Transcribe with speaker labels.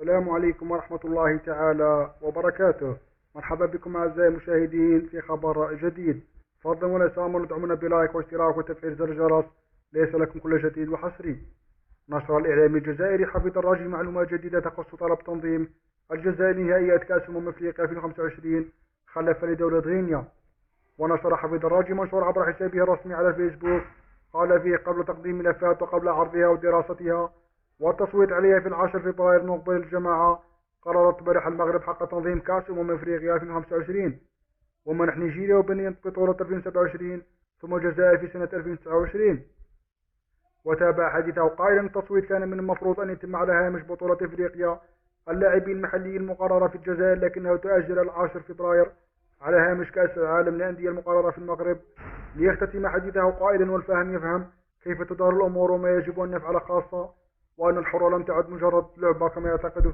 Speaker 1: السلام عليكم ورحمة الله تعالى وبركاته. مرحبا بكم أعزائي المشاهدين في خبر جديد. فضلا ولا تنسوا ندعمونا بلايك واشتراك وتفعيل زر الجرس ليس لكم كل جديد وحصري. نشر الإعلامي الجزائري حفيظ الراجي معلومات جديدة تخص طلب تنظيم الجزائر لنهائيات كأس أفريقيا 2025 خلفا لدولة غينيا. ونشر حفيظ الراجي منشور عبر حسابه الرسمي على الفيسبوك قال فيه قبل تقديم ملفات وقبل عرضها ودراستها والتصويت عليها في 10 فبراير المقبل الجماعة قررت برح المغرب حق تنظيم كأس أفريقيا 2025 ومنح نيجيريا وبنين بطولة 2027 ثم الجزائر في سنة 2029. وتابع حديثه قائلا التصويت كان من المفروض أن يتم على هامش بطولة أفريقيا اللاعبين المحليين المقررة في الجزائر لكنه تأجل 10 فبراير على هامش كأس العالم للأندية المقررة في المغرب. ليختتم حديثه قائلا والفهم يفهم كيف تدار الأمور وما يجب أن نفعل خاصة وأن الحرة لم تعد مجرد لعبة كما يعتقد